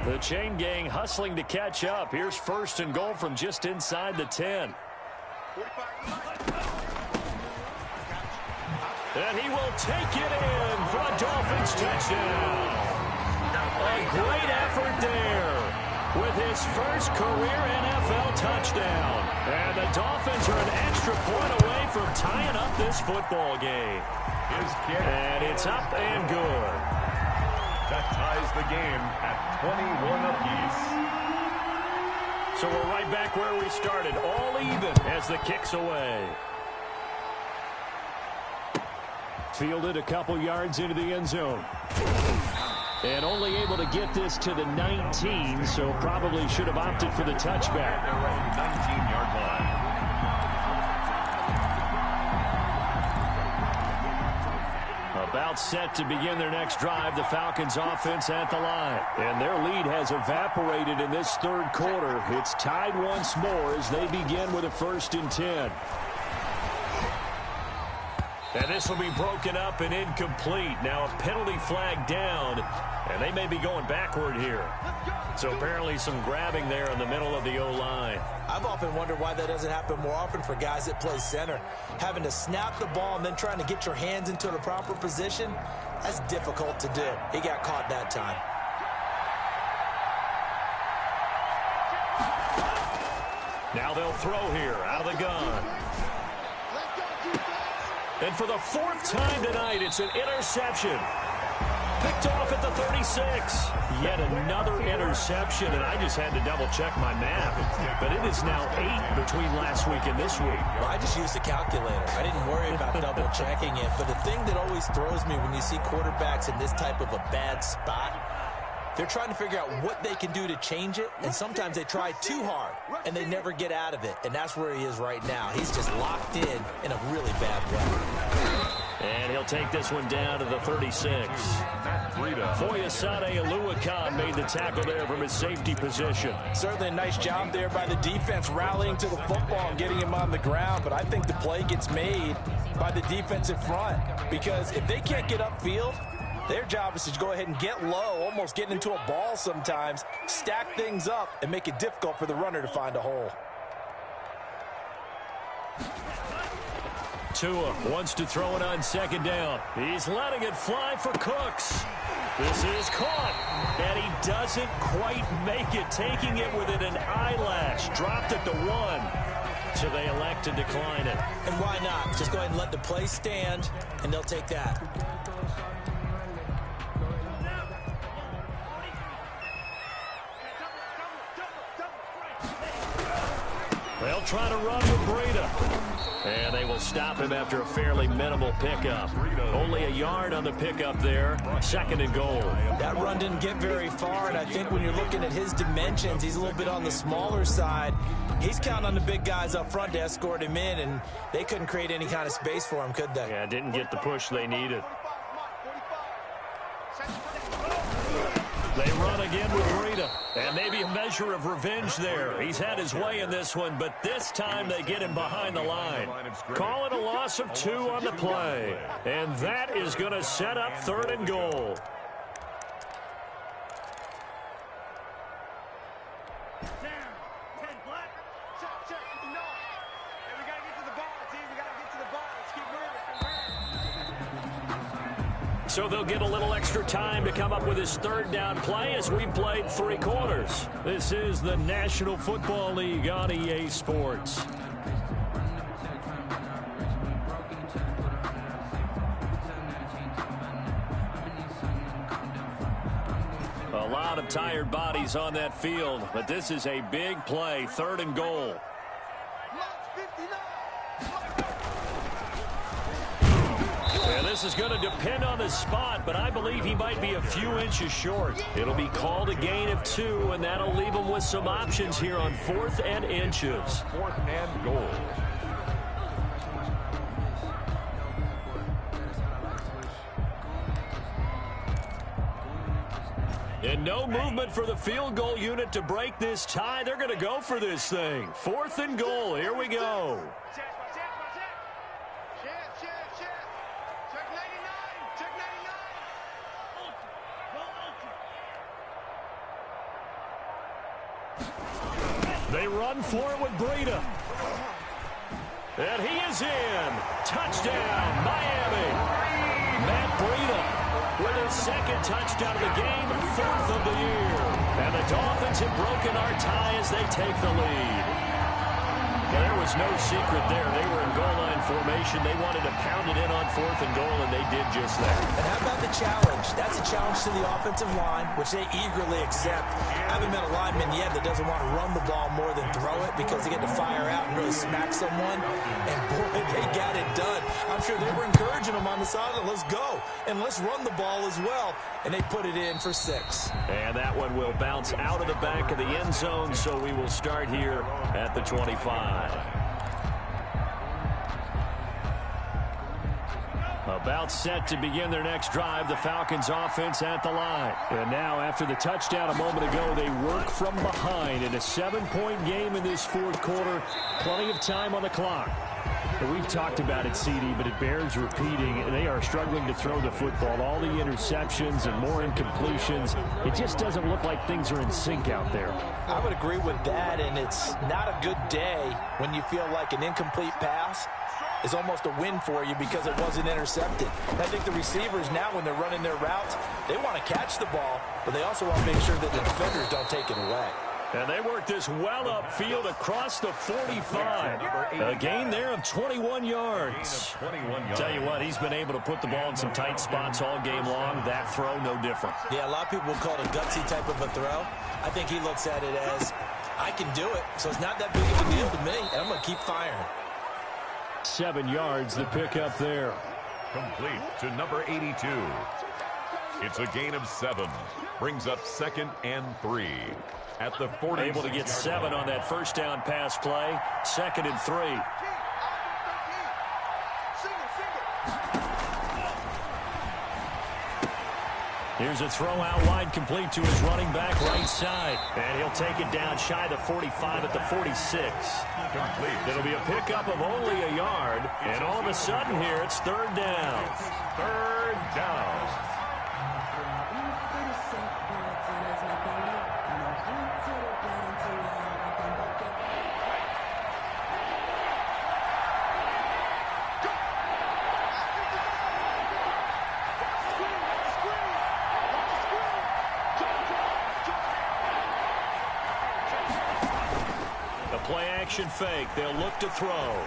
The chain gang hustling to catch up. Here's 1st and goal from just inside the 10. And he will take it in for a Dolphins touchdown. A great effort there with his first career NFL touchdown. And the Dolphins are an extra point away from tying up this football game. His kick. And it's up and good. That ties the game at 21 apiece. So we're right back where we started, all even as the kick's away. Fielded a couple yards into the end zone. And only able to get this to the 19, so probably should have opted for the touchback. Their own 19-yard line. About set to begin their next drive, the Falcons offense at the line. And their lead has evaporated in this 3rd quarter. It's tied once more as they begin with a 1st and 10. And this will be broken up and incomplete. Now a penalty flag down, and they may be going backward here. So apparently some grabbing there in the middle of the O-line. I've often wondered why that doesn't happen more often for guys that play center. Having to snap the ball and then trying to get your hands into the proper position, that's difficult to do. He got caught that time. Now they'll throw here out of the gun. And for the 4th time tonight, it's an interception. Picked off at the 36. Yet another interception, and I just had to double-check my math. But it is now 8 between last week and this week. Well, I just used a calculator. I didn't worry about double-checking it. But the thing that always throws me when you see quarterbacks in this type of a bad spot, they're trying to figure out what they can do to change it, and sometimes they try too hard, and they never get out of it. And that's where he is right now. He's just locked in a really bad way. And he'll take this one down to the 36. Foyesade Aluakon made the tackle there from his safety position. Certainly a nice job there by the defense rallying to the football and getting him on the ground. But I think the play gets made by the defensive front, because if they can't get upfield, their job is to go ahead and get low, almost get into a ball sometimes, stack things up, and make it difficult for the runner to find a hole. Tua wants to throw it on 2nd down. He's letting it fly for Cooks. This is caught, and he doesn't quite make it, taking it within an eyelash. Dropped at the 1. so they elect to decline it. And why not? Just go ahead and let the play stand, and they'll take that. They'll try to run with Breida. And they will stop him after a fairly minimal pickup. Only a yard on the pickup there. 2nd and goal. That run didn't get very far, and I think when you're looking at his dimensions, he's a little bit on the smaller side. He's counting on the big guys up front to escort him in, and they couldn't create any kind of space for him, could they? Yeah, didn't get the push they needed. They run again with Breida. And maybe a measure of revenge there. He's had his way in this one, but this time they get him behind the line. Call it a loss of 2 on the play. And that is going to set up 3rd and goal. So they'll get a little extra time to come up with his 3rd down play as we've played 3 quarters. This is the National Football League on EA Sports. A lot of tired bodies on that field, but this is a big play, 3rd and goal. And this is going to depend on the spot, but I believe he might be a few inches short. It'll be called a gain of 2, and that'll leave him with some options here on 4th and inches. 4th and goal. And no movement for the field goal unit to break this tie. They're going to go for this thing. 4th and goal. Here we go. They run for it with Breida. And he is in. Touchdown, Miami. Matt Breida with his 2nd touchdown of the game, 4th of the year. And the Dolphins have broken our tie as they take the lead. There was no secret there. They were in goal line formation. They wanted to pound it in on 4th and goal, and they did just that. And how about the challenge? That's a challenge to the offensive line, which they eagerly accept. I haven't met a lineman yet that doesn't want to run the ball more than throw it because they get to fire out and really smack someone. And, boy, they got it done. I'm sure they were encouraging them on the sideline. Let's go, and let's run the ball as well. And they put it in for 6. And that one will bounce out of the back of the end zone, so we will start here at the 25. About set to begin their next drive, the Falcons offense at the line. And now after the touchdown a moment ago, they work from behind in a 7-point game in this 4th quarter. Plenty of time on the clock. And we've talked about it, CD, but it bears repeating. They are struggling to throw the football. All the interceptions and more incompletions. It just doesn't look like things are in sync out there. I would agree with that, and it's not a good day when you feel like an incomplete pass is almost a win for you because it wasn't intercepted. And I think the receivers now, when they're running their routes, they want to catch the ball, but they also want to make sure that the defenders don't take it away. And they work this well upfield across the 45. A gain there of 21 yards. Tell you what, he's been able to put the ball in some tight spots all game long. That throw, no different. Yeah, a lot of people will call it a gutsy type of a throw. I think he looks at it as, I can do it, so it's not that big of a deal to me, and I'm going to keep firing. 7 yards, the pickup there. Complete to number 82. It's a gain of 7. Brings up 2nd and 3. At the 40. Able to get 7 on that first down pass play. 2nd and 3. Here's a throw out wide, complete to his running back right side. And he'll take it down shy of the 45 at the 46. Complete. It'll be a pickup of only a yard. And all of a sudden here, it's 3rd down. 3rd down. play action fake. They'll look to throw.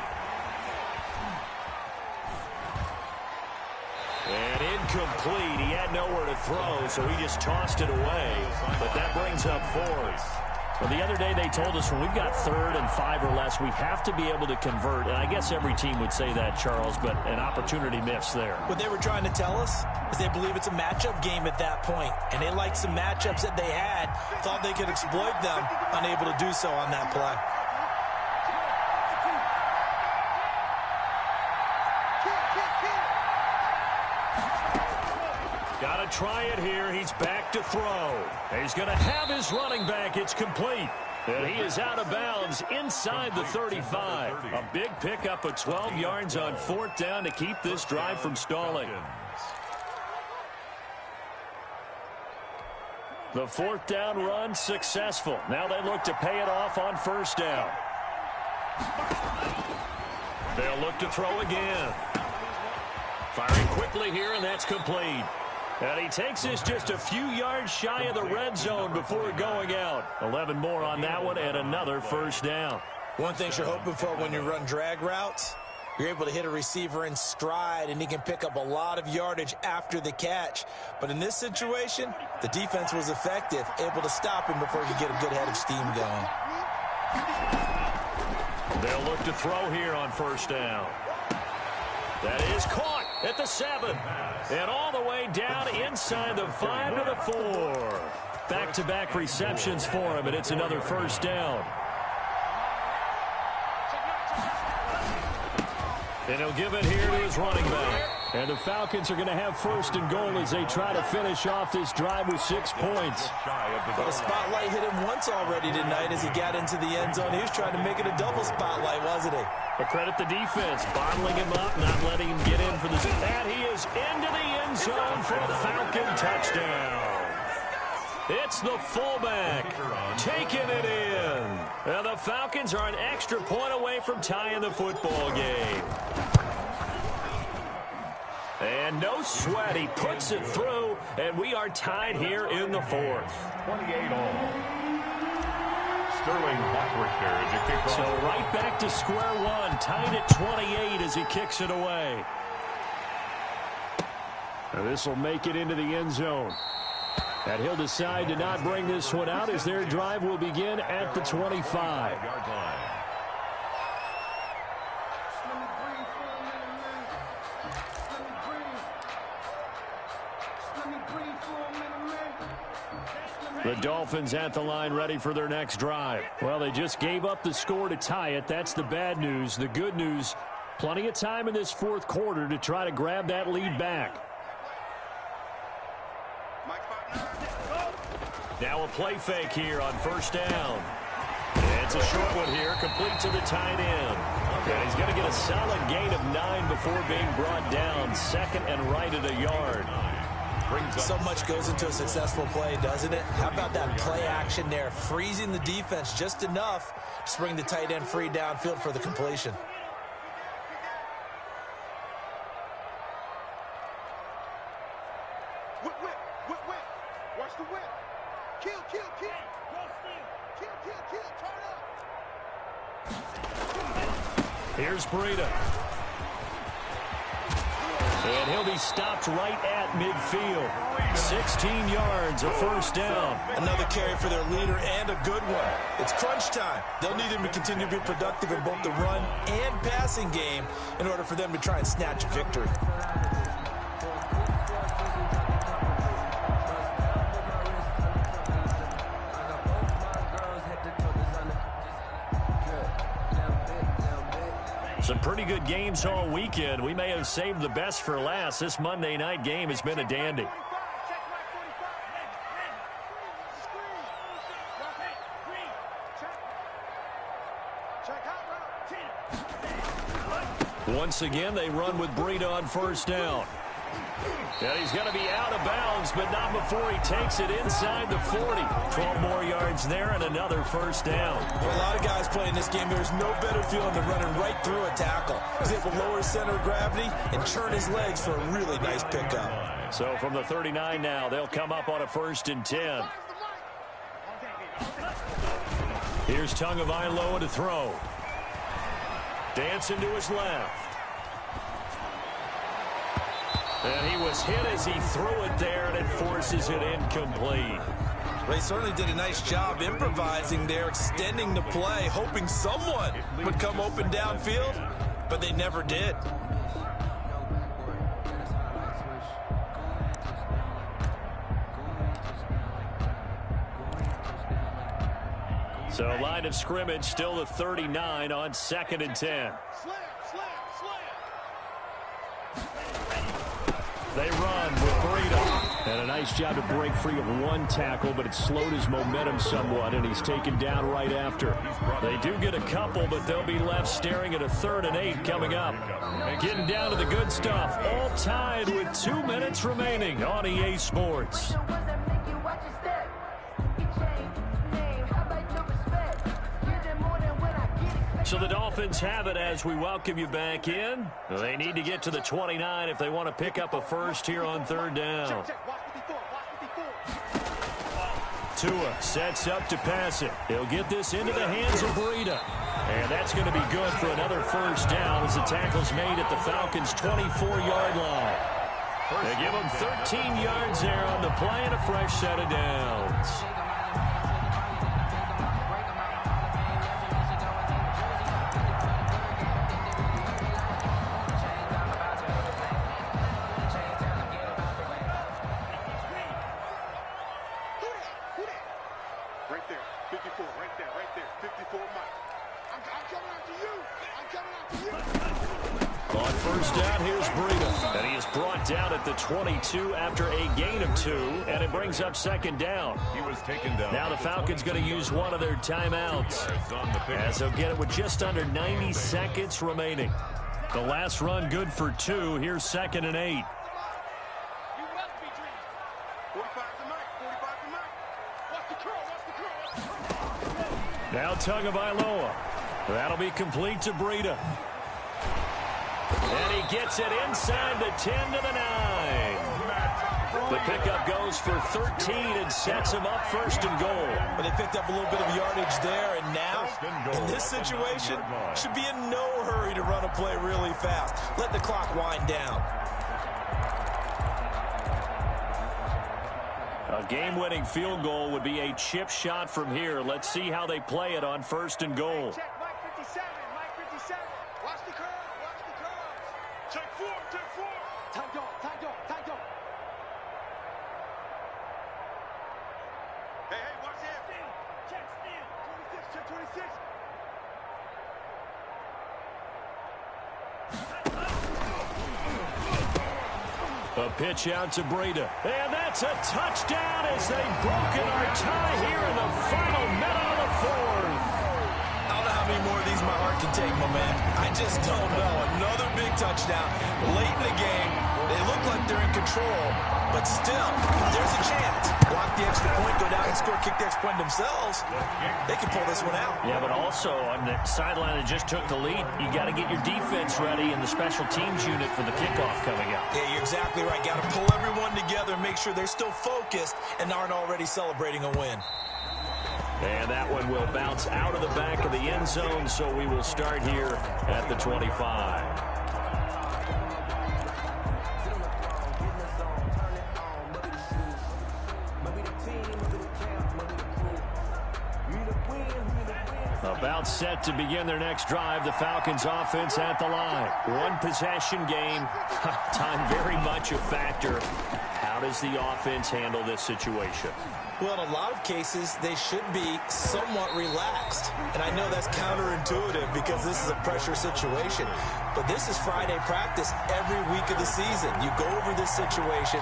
And incomplete. He had nowhere to throw, so he just tossed it away. But that brings up fourth. Well, the other day they told us when we've got 3rd and 5 or less, we have to be able to convert. And I guess every team would say that, Charles, but an opportunity missed there. What they were trying to tell us is they believe it's a matchup game at that point. And they liked some matchups that they had, thought they could exploit them, unable to do so on that play. Got to try it here. He's back to throw. He's going to have his running back. It's complete. And he is out of bounds inside the 35. A big pickup of 12 yards on 4th down to keep this drive from stalling. The 4th down run successful. Now they look to pay it off on 1st down. They'll look to throw again. Firing quickly here, and that's complete. And he takes this just a few yards shy of the red zone before going out. 11 more on that one and another 1st down. One thing you're hoping for when you run drag routes, you're able to hit a receiver in stride, and he can pick up a lot of yardage after the catch. But in this situation, the defense was effective, able to stop him before he could get a good head of steam going. They'll look to throw here on 1st down. That is caught at the 7. And all the way down inside the 5 to the 4. Back-to-back receptions for him, and it's another 1st down. And he'll give it here to his running back. And the Falcons are going to have 1st and goal as they try to finish off this drive with 6 points. But the spotlight hit him once already tonight as he got into the end zone. He was trying to make it a double spotlight, wasn't he? But credit the defense, bottling him up, not letting him get in for the... And he is into the end zone for a Falcon touchdown. It's the fullback taking it in. And the Falcons are an extra point away from tying the football game. And no sweat, he puts it through, and we are tied here in the 4th. 28 all. Sterling Hawkrichter as he kicks So off. right back to square one, tied at 28 as he kicks it away. And this will make it into the end zone. And he'll decide to not bring this one out as their drive will begin at the 25-yard line. The Dolphins at the line ready for their next drive. Well, they just gave up the score to tie it. That's the bad news. The good news, plenty of time in this 4th quarter to try to grab that lead back. Now a play fake here on 1st down. It's a short one here, complete to the tight end. And he's going to get a solid gain of 9 before being brought down. 2nd and right at a yard. So much goes into a successful play, doesn't it? How about that play action there, freezing the defense just enough to bring the tight end free downfield for the completion. Whip, whip, whip, whip. Watch the whip. Kill, kill, kill. Kill, kill, kill. Turn up. Here's Breida. And he'll be stopped right at midfield. 16 yards, a 1st down. Another carry for their leader and a good one. It's crunch time. They'll need him to continue to be productive in both the run and passing game in order for them to try and snatch a victory. Some pretty good games all weekend. We may have saved the best for last. This Monday night game has been a dandy. Once again, they run with Breida on 1st down. And he's going to be out of bounds, but not before he takes it inside the 40. 12 more yards there and another 1st down. For a lot of guys playing this game, there's no better feeling than running right through a tackle. He's able to lower his center of gravity and turn his legs for a really nice pickup. So from the 39 now, they'll come up on a 1st and 10. Here's Tagovailoa to throw. Dancing to his left. And he was hit as he threw it there, and it forces it incomplete. They certainly did a nice job improvising there, extending the play, hoping someone would come open downfield, but they never did. So line of scrimmage still the 39 on 2nd and 10. They run with Bgdean. And a nice job to break free of one tackle, but it slowed his momentum somewhat, and he's taken down right after. They do get a couple, but they'll be left staring at a 3rd and 8 coming up. Getting down to the good stuff. All tied with 2 minutes remaining on EA Sports. So the Dolphins have it as we welcome you back in. They need to get to the 29 if they want to pick up a first here on 3rd down. Tua sets up to pass it. He'll get this into the hands of Bgdean. And that's going to be good for another first down as the tackle's made at the Falcons' 24-yard line. They give them 13 yards there on the play and a fresh set of downs. On first down, here's Bgdean. And he is brought down at the 22 after a gain of 2, and it brings up 2nd down. He was taken down. Now the Falcons going to use one of their timeouts, as they'll get it with just under 90 seconds remaining. The last run good for 2. Here's 2nd and 8. Now Tagovailoa. That'll be complete to Bgdean. And he gets it inside the 10 to the 9. The pickup goes for 13 and sets him up 1st and goal. But they picked up a little bit of yardage there, and now, in this situation, should be in no hurry to run a play really fast. Let the clock wind down. A game-winning field goal would be a chip shot from here. Let's see how they play it on 1st and goal. Check Mike 57, Mike 57. Watch the curve, watch the curves. Check 4, check 4. Tight dog, tight dog, tight dog. Hey, watch it. Check steal. 26, check 26. A pitch out to Bgdean. And that's a touchdown as they've broken our tie here in the final minute of the 4th. I don't know how many more of these my heart can take, my man. I just don't know. Another big touchdown late in the game. They look like they're in control, but still, there's a chance. Block the extra point, go down and score, kick the extra point themselves. They can pull this one out. Yeah, but also on the sideline that just took the lead, you got to get your defense ready and the special teams unit for the kickoff coming up. Yeah, you're exactly right. Got to pull everyone together and make sure they're still focused and aren't already celebrating a win. And that one will bounce out of the back of the end zone, so we will start here at the 25. About set to begin their next drive, the Falcons offense at the line. One possession game. Time very much a factor. How does the offense handle this situation? Well, in a lot of cases, they should be somewhat relaxed. And I know that's counterintuitive because this is a pressure situation. But this is Friday practice every week of the season. You go over this situation,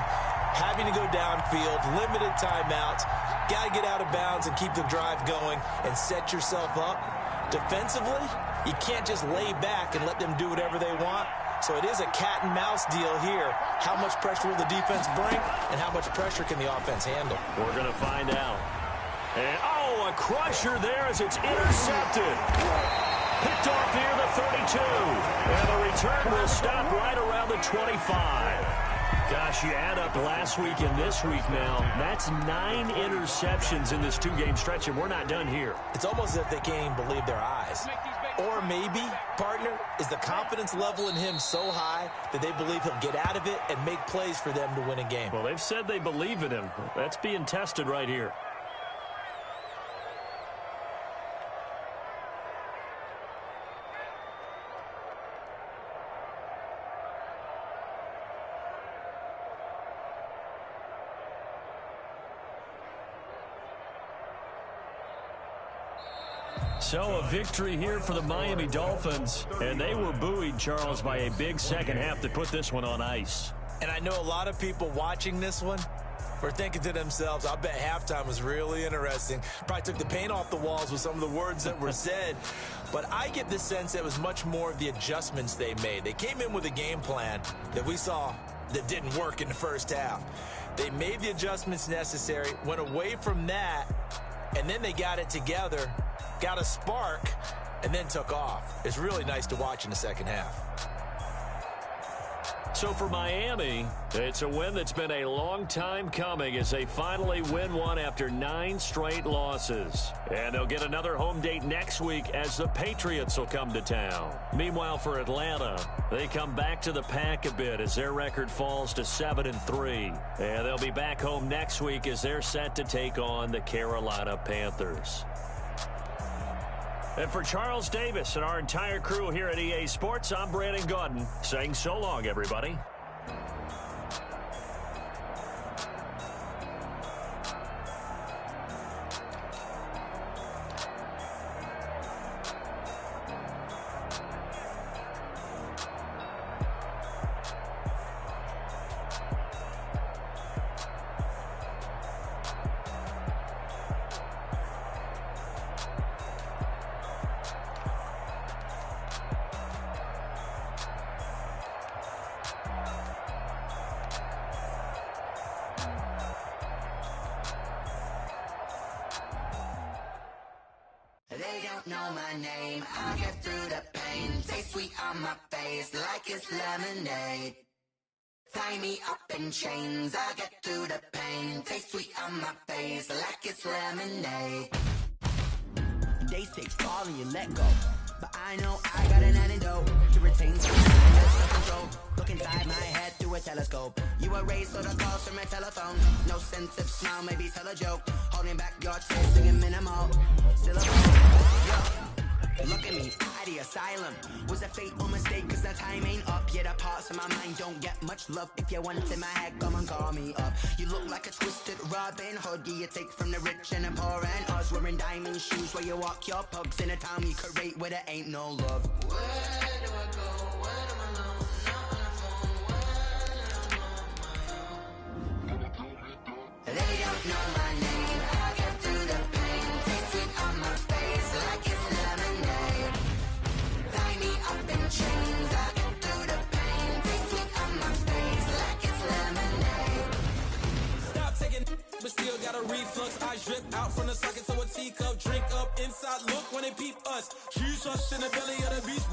having to go downfield, limited timeouts, got to get out of bounds and keep the drive going and set yourself up. Defensively, you can't just lay back and let them do whatever they want. So it is a cat and mouse deal here. How much pressure will the defense bring and how much pressure can the offense handle? We're going to find out. And, a crusher there as it's intercepted. Picked off near the 32. And the return will stop right around the 25. Gosh, you add up last week and this week now. That's 9 interceptions in this 2-game stretch, and we're not done here. It's almost as if they can't even believe their eyes. Or maybe, partner, is the confidence level in him so high that they believe he'll get out of it and make plays for them to win a game. Well, they've said they believe in him. That's being tested right here. So a victory here for the Miami Dolphins, and they were buoyed, Charles, by a big second half that put this one on ice. And I know a lot of people watching this one were thinking to themselves, I bet halftime was really interesting. Probably took the paint off the walls with some of the words that were said. But I get the sense that it was much more of the adjustments they made. They came in with a game plan that we saw that didn't work in the first half. They made the adjustments necessary, went away from that, and then they got it together, got a spark, and then took off. It's really nice to watch in the second half. So for Miami, it's a win that's been a long time coming as they finally win one after 9 straight losses. And they'll get another home date next week as the Patriots will come to town. Meanwhile, for Atlanta, they come back to the pack a bit as their record falls to 7-3. And they'll be back home next week as they're set to take on the Carolina Panthers. And for Charles Davis and our entire crew here at EA Sports, I'm Brandon Gaudin saying so long, everybody. They don't know my name, I'll get through the pain. Taste sweet on my face like it's lemonade. Tie me up in chains, I'll get through the pain. Taste sweet on my face like it's lemonade. They say fall and you let go, but I know I got an antidote to retain some kind of self-control. Look inside my head through a telescope. You erase all the calls from my telephone. No sense of smile, maybe tell a joke. Holding back your tears, singing minimal. Still a look at me, at the asylum. Was a fatal mistake, cause the time ain't up. Yet the parts of my mind don't get much love. If you want in my head, come and call me up. You look like a twisted Robin Hood. You take from the rich and the poor and us. Wearing diamond shoes where you walk your pugs in a town you create where there ain't no love. Where do I go? Where am I alone? Not on the phone. They don't know my name. I'll get through the pain. Taste sweet on my face like it's lemonade. Tie me up in chains. I'll get through the pain. Taste sweet on my face like it's lemonade. Stop taking, but still got a reflux. I drip out from the socket to a teacup. Drink up inside. Look when they peep us. Huge us in the belly of the beast.